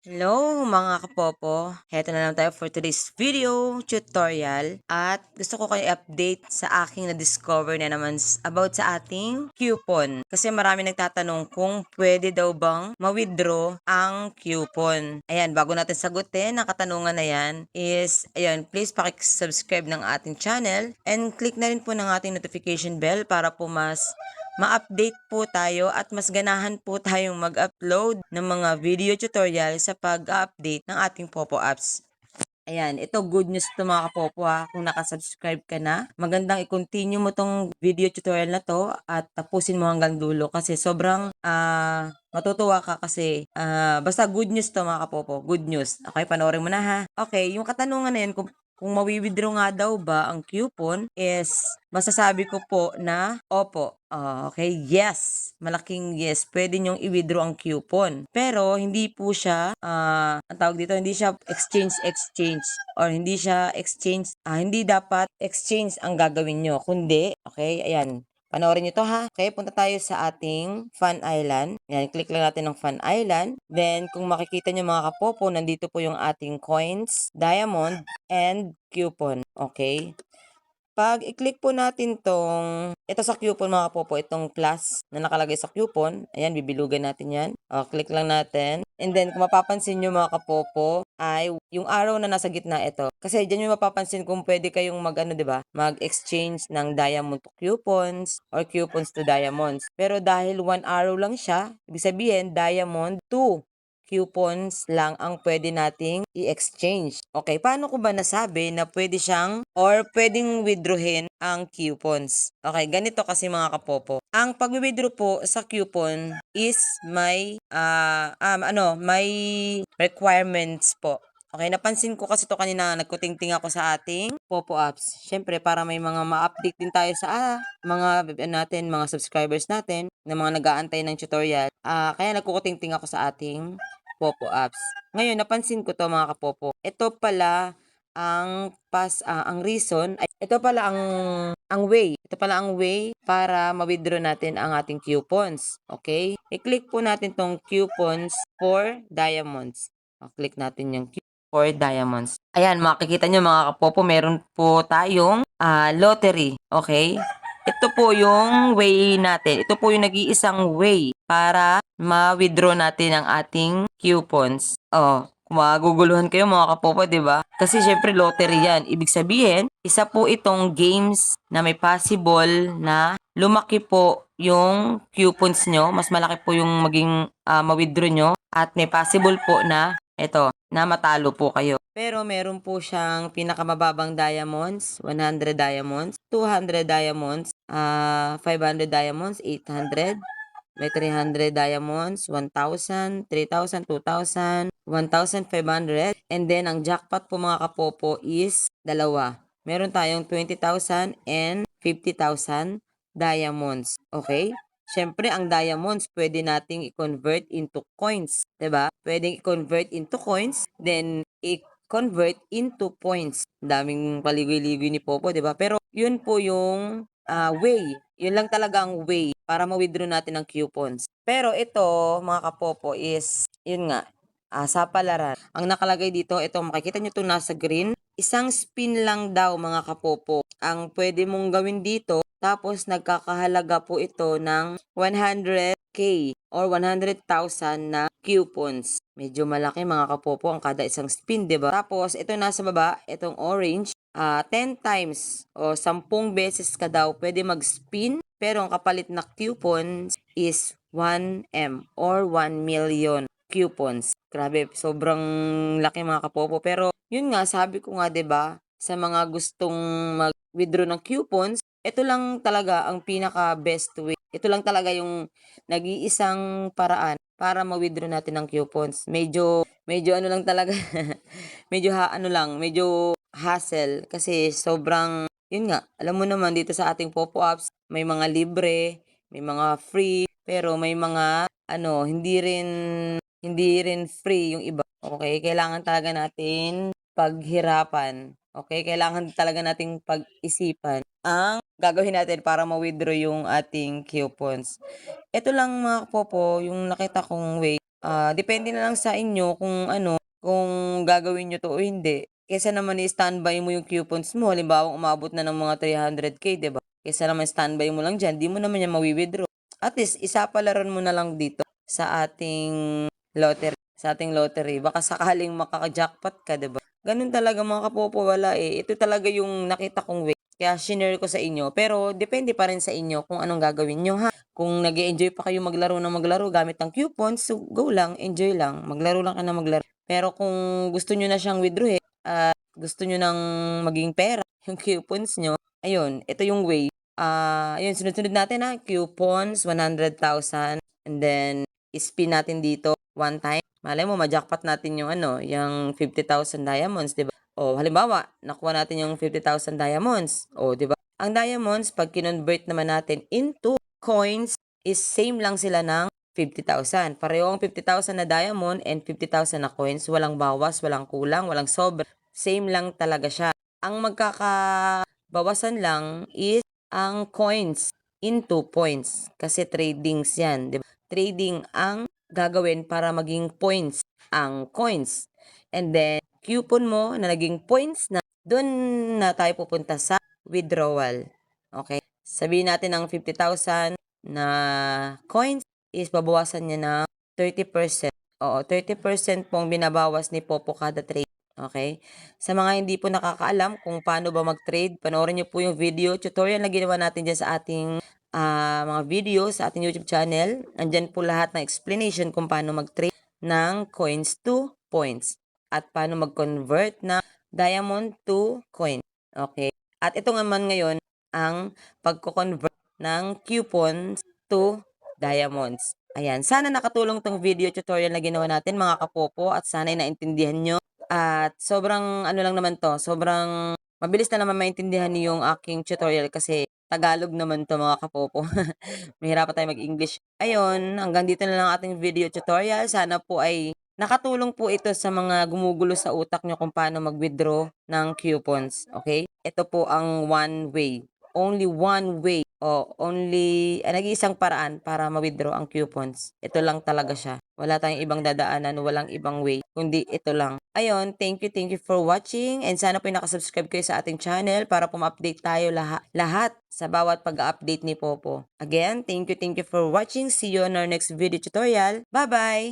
Hello mga kapopo! Heto na lang tayo for today's video tutorial at gusto ko kayo update sa aking na-discover na naman about sa ating coupon. Kasi marami nagtatanong kung pwede daw bang ma-withdraw ang coupon. Ayan, bago natin sagutin ang katanungan na yan is, ayan, please pakisubscribe ng ating channel and click na rin po ng ating notification bell para po mas ma-update po tayo at mas ganahan po tayong mag-upload ng mga video tutorial sa pag-update ng ating Popo apps. Ayan, ito good news to mga kapopo ha. Kung nakasubscribe ka na, magandang i-continue mo tong video tutorial na to at tapusin mo hanggang dulo kasi sobrang matutuwa ka kasi basta good news to mga kapopo. Good news. Okay, panoorin mo na ha. Okay, yung katanungan na yan kung mawi-withdraw nga daw ba ang coupon is masasabi ko po na opo. Okay, yes. Malaking yes. Pwede nyong i-withdraw ang coupon. Pero hindi po siya, ang tawag dito, hindi siya exchange or hindi siya exchange, hindi dapat exchange ang gagawin nyo. Kundi, okay, ayan. Panoorin nyo to ha. Okay, punta tayo sa ating Fun Island. Yan, click lang natin ng Fun Island. Then, kung makikita nyo mga kapopo, nandito po yung ating coins, diamond, and coupon. Okay. Pag i-click po natin ito sa coupon mga kapopo, itong plus na nakalagay sa coupon, ayan, bibilugan natin yan. Click lang natin. And then, kung mapapansin nyo mga kapopo, ay yung arrow na nasa gitna ito. Kasi dyan yung mapapansin kung pwede kayong diba, mag-exchange ng diamond to coupons or coupons to diamonds. Pero dahil one arrow lang siya, ibig sabihin, diamond to coupons lang ang pwede nating i-exchange. Okay, paano ko ba nasabi na pwede siyang or pwedeng withdrawin ang coupons? Okay, ganito kasi mga kapopo. Ang pag-withdraw po sa coupon is may requirements po. Okay, napansin ko kasi to kanina, nagkutingting ako sa ating Popo apps. Syempre, para may mga ma-update din tayo sa mga subscribers natin, na mga nag-aantay ng tutorial. Kaya nagkukutingting ako sa ating Popo apps. Ngayon, napansin ko to mga kapopo. Ito pala ang reason, ito pala ang way. Ito pala ang way para ma-withdraw natin ang ating coupons. Okay? I-click po natin tong coupons for diamonds. Click natin yung for diamonds. Ayan, makikita nyo mga kapopo, meron po tayong lottery. Okay? Ito po yung way natin. Ito po yung nag-iisang way para ma-withdraw natin ang ating coupons. Kung maguguluhan kayo mga kapopo, di ba? Kasi syempre lottery yan. Ibig sabihin, isa po itong games na may possible na lumaki po yung coupons nyo. Mas malaki po yung maging ma-withdraw nyo. At may possible po na na matalo po kayo. Pero meron po siyang pinakamababang diamonds, 100 diamonds, 200 diamonds, 500 diamonds, 800, may 300 diamonds, 1,000, 3,000, 2,000, 1,500. And then, ang jackpot po mga kapopo is dalawa. Meron tayong 20,000 and 50,000 diamonds. Okay? Siyempre, ang diamonds pwede nating i-convert into coins. 'Di ba? Pwedeng i-convert into coins, then i-convert into points. Daming paligoy-ligoy ni Popo, 'di ba? Pero yun po yung way. Yun lang talaga ang way para ma-withdraw natin ang coupons. Pero ito, mga kapopo, is, yun nga, sa palaran. Ang nakalagay dito, ito, makikita nyo ito nasa green. Isang spin lang daw, mga kapopo, ang pwede mong gawin dito. Tapos, nagkakahalaga po ito ng 100K or 100,000 na coupons. Medyo malaki mga kapopo ang kada isang spin, 'di ba? Tapos ito nasa baba, itong orange, 10 times o 10 beses ka daw pwede mag-spin, pero ang kapalit na coupons is 1M or 1 million coupons. Grabe, sobrang laki mga kapopo. Pero yun nga, sabi ko nga 'di ba, sa mga gustong mag-withdraw ng coupons, ito lang talaga ang pinaka best way. Ito lang talaga yung nag-iisang paraan para ma-withdraw natin ang coupons. Medyo ano lang talaga. medyo hassle kasi sobrang yun nga, alam mo naman dito sa ating Popo apps, may mga libre, may mga free, pero may mga hindi rin free yung iba. Okay, kailangan talaga natin paghirapan. Okay, kailangan talaga nating pag-isipan ang gagawin natin para ma-withdraw yung ating coupons. Ito lang mga popo, yung nakita kong way Depende na lang sa inyo kung ano, kung gagawin nyo to o hindi. Kesa naman i-standby mo yung coupons mo, halimbawa umabot na ng mga 300k, 'di ba? Kesa naman standby mo lang diyan, di mo naman yan mawi-withdraw. At least isapalaran mo na lang dito sa ating lottery. Baka sakaling makaka-jackpot ka, 'di ba? Ganun talaga mga kapopo, wala eh. Ito talaga yung nakita kong way. Kaya shinare ko sa inyo. Pero depende pa rin sa inyo kung anong gagawin nyo, ha? Kung nag enjoy pa kayo maglaro ng maglaro gamit ang coupons, so go lang, enjoy lang. Maglaro lang ka na maglaro. Pero kung gusto nyo na siyang withdrawin, gusto nyo nang maging pera, yung coupons nyo, ayun, ito yung way. Ayun, sunod-sunod natin ha. Coupons, 100,000. And then, spin natin dito one time. Malay mo, ma-jackpot natin yung ano, yung 50,000 diamonds, di ba? O, halimbawa, nakuha natin yung 50,000 diamonds. O, di ba? Ang diamonds, pag kinonvert naman natin into coins, is same lang sila ng 50,000. Pareho ang 50,000 na diamond and 50,000 na coins. Walang bawas, walang kulang, walang sobra. Same lang talaga siya. Ang magkakabawasan lang is ang coins into points. Kasi tradings yan, di ba? Trading ang gagawin para maging points ang coins. And then, coupon mo na naging points na, doon na tayo pupunta sa withdrawal. Okay? Sabihin natin ang 50,000 na coins is babawasan niya na 30%. Oo, 30% pong binabawas ni Popo kada trade. Okay? Sa mga hindi po nakakaalam kung paano ba mag-trade, panoorin niyo po yung video tutorial na ginawa natin dyan sa ating mga video sa ating YouTube channel. Andyan po lahat ng explanation kung paano mag-trade ng coins to points at paano mag-convert na diamond to coin. Okay? At ito naman ngayon ang pagko-convert ng coupons to diamonds. Ayan, sana nakatulong tong video tutorial na ginawa natin mga kapopo at sana naintindihan nyo. At sobrang ano lang naman to, sobrang mabilis na naman maintindihan niyo yung aking tutorial kasi Tagalog naman to mga kapopo. Mahirapan tayo mag-English. Ayun, hanggang dito na lang ating video tutorial. Sana po ay nakatulong po ito sa mga gumugulo sa utak nyo kung paano mag-withdraw ng coupons. Okay? Ito po ang one way. Only one way o nag-iisang paraan para ma-withdraw ang coupons. Ito lang talaga siya. Wala tayong ibang dadaanan, walang ibang way, kundi ito lang. Ayun, thank you for watching and sana po nakasubscribe kayo sa ating channel para po ma-update tayo lahat sa bawat pag-update ni Popo. Again, thank you for watching. See you on our next video tutorial. Bye-bye!